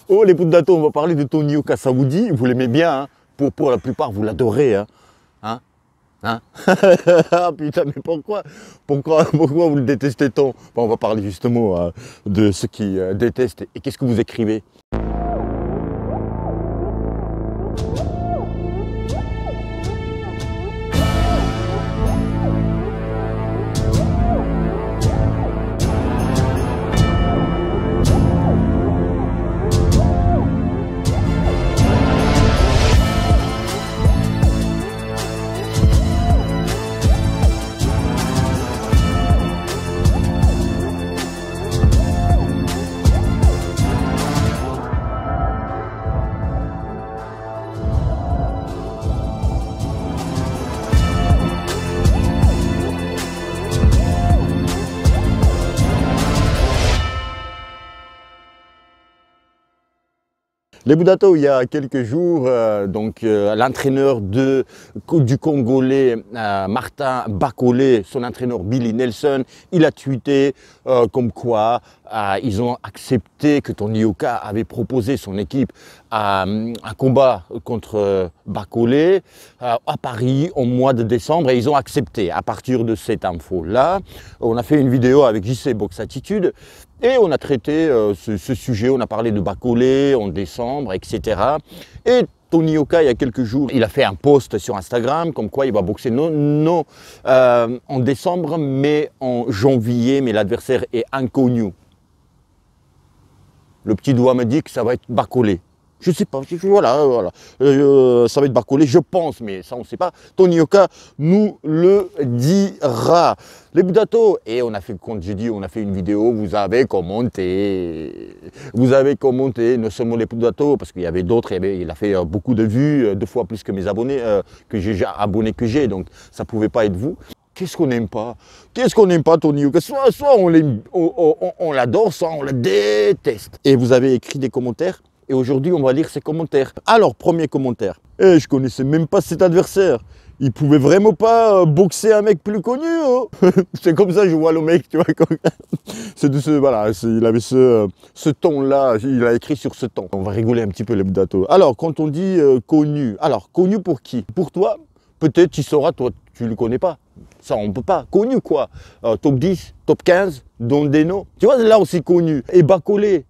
Oh les Pouddato, on va parler de Tony Yoka Saoudi, vous l'aimez bien, hein. Pour la plupart, vous l'adorez. Hein. Hein ah putain, mais pourquoi vous le détestez tant? Bon, on va parler justement de ceux qui détestent. Et qu'est-ce que vous écrivez? Les Pouddato, il y a quelques jours, l'entraîneur du Congolais Martin Bakolé, son entraîneur Billy Nelson, il a tweeté comme quoi ils ont accepté que Tony Yoka avait proposé son équipe à un combat contre Bakolé à Paris au mois de décembre et ils ont accepté. À partir de cette info-là, on a fait une vidéo avec JC Box Attitude et on a traité ce sujet, on a parlé de Bakolé en décembre, etc. Et Tony Yoka, il y a quelques jours, il a fait un post sur Instagram comme quoi il va boxer non en décembre, mais en janvier, mais l'adversaire est inconnu. Le petit doigt me dit que ça va être Bakolé. Je ne sais pas, voilà. Ça va être Bakolé, je pense, mais ça on ne sait pas. Tony Yoka nous le dira. Les Pouddato, et on a fait, quand j'ai dit, on a fait une vidéo, vous avez commenté, non seulement les Pouddato, parce qu'il y avait d'autres, il a fait beaucoup de vues, 2 fois plus que mes abonnés, que j'ai, donc ça ne pouvait pas être vous. Qu'est-ce qu'on n'aime pas? Qu'est-ce qu'on n'aime pas, Tony Yoka? Soit on l'adore, soit on le déteste. Et vous avez écrit des commentaires, et aujourd'hui on va lire ces commentaires. Alors, premier commentaire. Eh, je connaissais même pas cet adversaire. Il pouvait vraiment pas boxer un mec plus connu. Hein. C'est comme ça que je vois le mec, tu vois. C'est de ce, voilà, il avait ce ton-là, il a écrit sur ce ton. On va rigoler un petit peu les Pouddato. Alors, quand on dit connu, alors connu pour qui? Pour toi, peut-être tu sauras, toi tu ne le connais pas. Ça, on ne peut pas. Connu quoi, top 10, top 15, Don Deno. Tu vois, là aussi connu. Et Bakolé,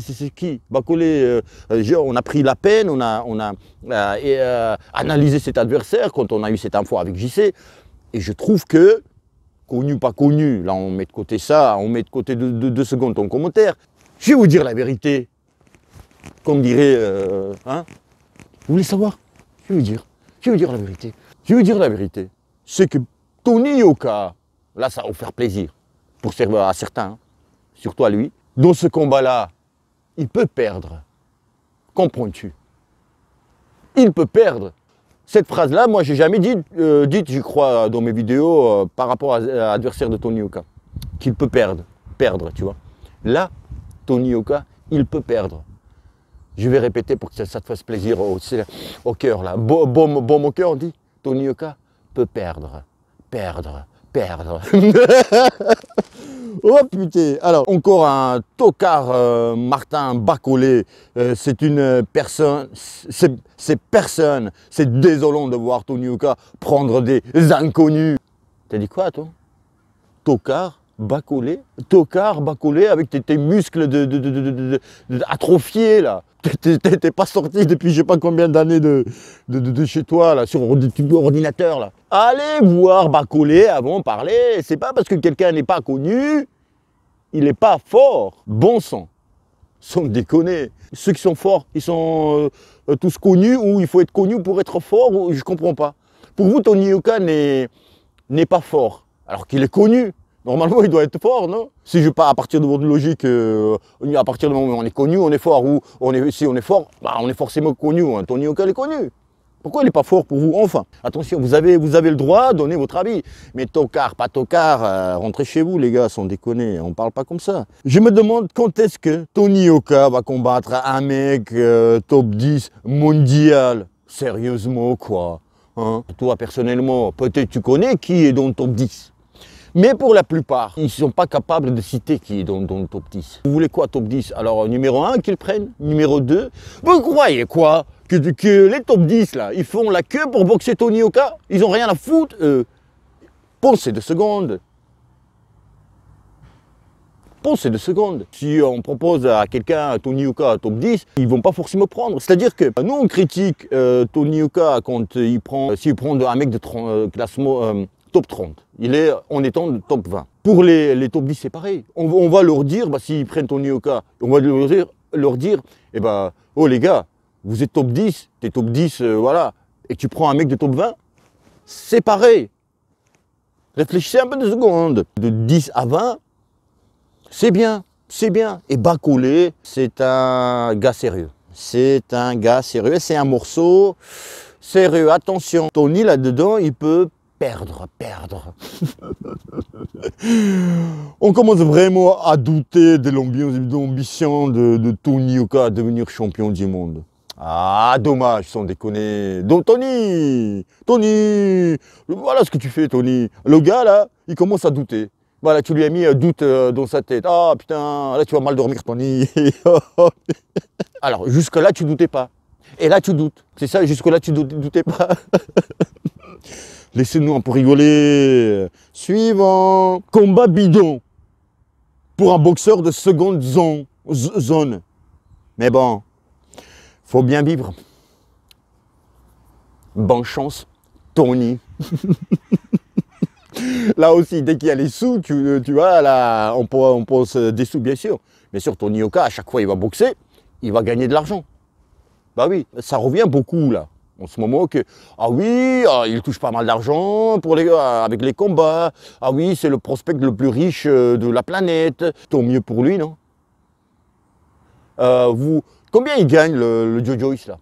c'est qui? Bakolé, on a pris la peine, on a analysé cet adversaire quand on a eu cette info avec JC. Et je trouve que, connu, pas connu, là on met de côté ça, on met de côté 2 secondes ton commentaire. Je vais vous dire la vérité. Comme dirait, hein? Vous voulez savoir? Je vais vous dire la vérité. Je vais vous dire la vérité. C'est que Tony Yoka, là ça va vous faire plaisir, pour servir à certains, hein, surtout à lui. Dans ce combat-là, il peut perdre. Comprends-tu? Il peut perdre. Cette phrase-là, moi, j'ai jamais dite, je crois, dans mes vidéos, par rapport à l'adversaire de Tony Yoka, qu'il peut perdre, tu vois. Là, Tony Yoka, il peut perdre. Je vais répéter pour que ça te fasse plaisir au cœur, là. Bon au cœur, on dit, Tony Yoka peut perdre. Oh putain. Alors, encore un tocard, Martin Bakolé. C'est une personne, c'est désolant de voir Tony Yoka prendre des inconnus. T'as dit quoi, toi? Tocard Bakolé avec tes muscles atrophiés, là. T'es pas sorti depuis je sais pas combien d'années de chez toi, là, sur ordinateur, là. Allez voir Bakolé avant de parler. C'est pas parce que quelqu'un n'est pas connu, il n'est pas fort. Bon sang, sans déconner. Ceux qui sont forts, ils sont tous connus ou il faut être connu pour être fort, ou je comprends pas. Pour vous, Tony Yoka n'est pas fort, alors qu'il est connu. Normalement, il doit être fort, non? Si je pars à partir de votre logique, à partir du moment où on est connu, on est fort, ou si on est fort, bah, on est forcément connu. Hein. Tony Yoka est connu. Pourquoi il n'est pas fort pour vous? Enfin, attention, vous avez le droit, donnez votre avis. Mais tocard, pas tocard, rentrez chez vous, les gars, sans déconner, on ne parle pas comme ça. Je me demande quand est-ce que Tony Yoka va combattre un mec top 10 mondial. Sérieusement, quoi, hein? Toi, personnellement, peut-être tu connais qui est dans le top 10. Mais pour la plupart, ils ne sont pas capables de citer qui est dans le top 10. Vous voulez quoi, top 10? Alors, numéro 1 qu'ils prennent, numéro 2. Vous croyez quoi que les top 10, là, ils font la queue pour boxer Tony Yoka? Ils n'ont rien à foutre, eux. Pensez 2 secondes. Pensez 2 secondes. Si on propose à quelqu'un Tony Yoka top 10, ils ne vont pas forcément prendre. C'est-à-dire que nous, on critique Tony Yoka quand il prend, s'il prend un mec de classement top 30. Il est en étant de top 20. Pour les top 10, c'est pareil. On va leur dire, bah, s'ils prennent Tony Yoka, on va leur dire, eh ben, oh les gars, vous êtes top 10, t'es top 10, voilà, et tu prends un mec de top 20, c'est pareil. Réfléchissez un peu 2 secondes. De 10 à 20, c'est bien, c'est bien. Et Bacolé, c'est un gars sérieux. C'est un gars sérieux, c'est un morceau sérieux. Attention, Tony là-dedans, il peut perdre. On commence vraiment à douter de l'ambition de Tony Yoka à devenir champion du monde. Ah, dommage, sans déconner. Donc Tony, voilà ce que tu fais, Tony. Le gars, là, il commence à douter. Voilà, tu lui as mis un doute dans sa tête. Ah, putain, là, tu vas mal dormir, Tony. Alors, jusque-là, tu doutais pas. Et là, tu doutes. C'est ça, jusque-là, tu doutais pas. Laissez-nous un peu rigoler. Suivant. Combat bidon. Pour un boxeur de seconde zone. Mais bon. Faut bien vivre. Bonne chance, Tony. Là aussi, dès qu'il y a les sous, tu vois, là, on pense des sous, bien sûr. Bien sûr, Tony Yoka, à chaque fois il va boxer, il va gagner de l'argent. Bah oui, ça revient beaucoup, là, en ce moment, que, ah oui, il touche pas mal d'argent avec les combats. Ah oui, c'est le prospect le plus riche de la planète. Tant mieux pour lui, non? Combien il gagne le Joe Joyce là?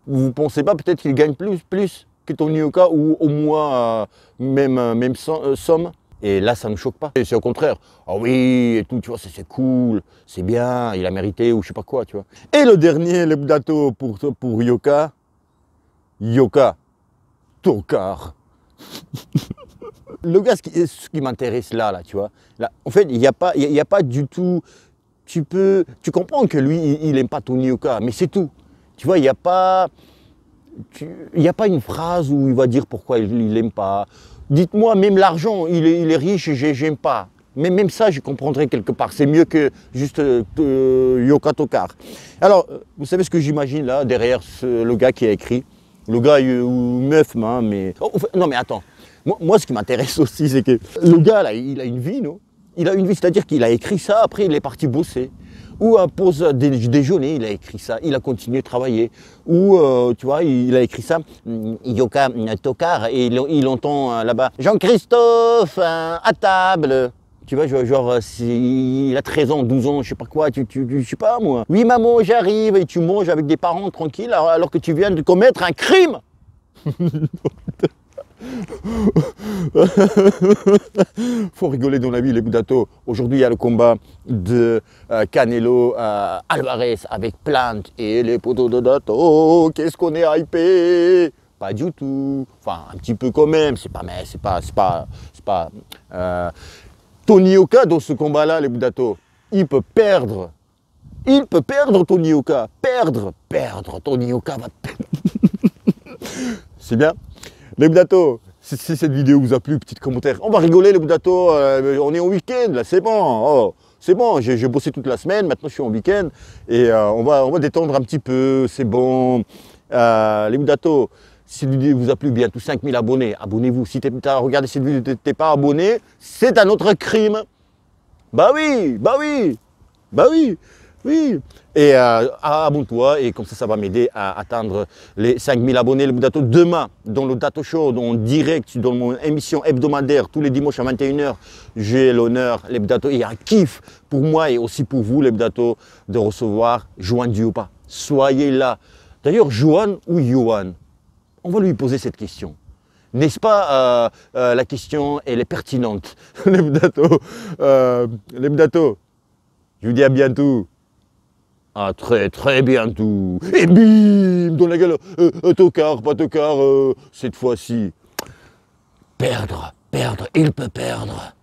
Vous ne pensez pas peut-être qu'il gagne plus que Tony Yoka ou au moins même somme? Et là, ça ne me choque pas. C'est au contraire. Ah oui, et tout, tu vois, c'est cool, c'est bien, il a mérité ou je sais pas quoi, tu vois. Et le dernier, le Budato pour Yoka. Yoka, tocard. Le gars, ce qui m'intéresse là, tu vois. Là, en fait, il n'y a pas du tout. Tu comprends que lui, il n'aime pas Tony Yoka, mais c'est tout. Tu vois, il n'y a pas une phrase où il va dire pourquoi il n'aime pas. Dites-moi, même l'argent, il est riche et j'aime pas. Mais même ça, je comprendrais quelque part. C'est mieux que juste Yoka Tokar. Alors, vous savez ce que j'imagine là, derrière le gars qui a écrit? Le gars ou meuf, hein, mais... Oh, non, mais attends. Moi, ce qui m'intéresse aussi, c'est que le gars, là, il a une vie, non? Il a une vie, c'est-à-dire qu'il a écrit ça, après il est parti bosser. Ou à pause déjeuner, il a écrit ça, il a continué de travailler. Ou, tu vois, il a écrit ça, Yoka Tokar, et il entend là-bas, Jean-Christophe, à table. Tu vois, genre, il a 13 ans, 12 ans, je sais pas quoi, je sais pas moi. Oui maman, j'arrive, et tu manges avec des parents tranquilles alors que tu viens de commettre un crime. Faut rigoler dans la vie, les Budato. Aujourd'hui, il y a le combat de Canelo Alvarez avec Plante et les potos de Dato. Qu'est-ce qu'on est hypé? Pas du tout. Enfin, un petit peu quand même. C'est pas. Tony Yoka dans ce combat-là, les Budato, il peut perdre. Il peut perdre Tony Yoka. Perdre. Tony Yoka va perdre. C'est bien. Les Budato, si cette vidéo vous a plu, petit commentaire. On va rigoler les Budato, on est en week-end là, c'est bon. Oh, c'est bon, j'ai bossé toute la semaine, maintenant je suis en week-end. Et on va détendre un petit peu, c'est bon. Les Budato, si cette vidéo vous a plu, bientôt 5000 abonnés, abonnez-vous. Si tu as regardé cette vidéo et tu n'es pas abonné, c'est un autre crime. Bah oui. Et abonne-toi et comme ça va m'aider à atteindre les 5000 abonnés. Le Budato, demain, dans le Dato Show, en direct, dans mon émission hebdomadaire, tous les dimanches à 21 h, j'ai l'honneur, les Budato, il y a un kiff pour moi et aussi pour vous, les Budato, de recevoir Johan Dioupa. Soyez là. D'ailleurs, Johan ou Johan? On va lui poser cette question. N'est-ce pas la question, elle est pertinente. Les Budato, je vous dis à bientôt. Ah, très bientôt. Et bim, dans la gueule, tocard, pas tocard, cette fois-ci, perdre. perdre, il peut perdre.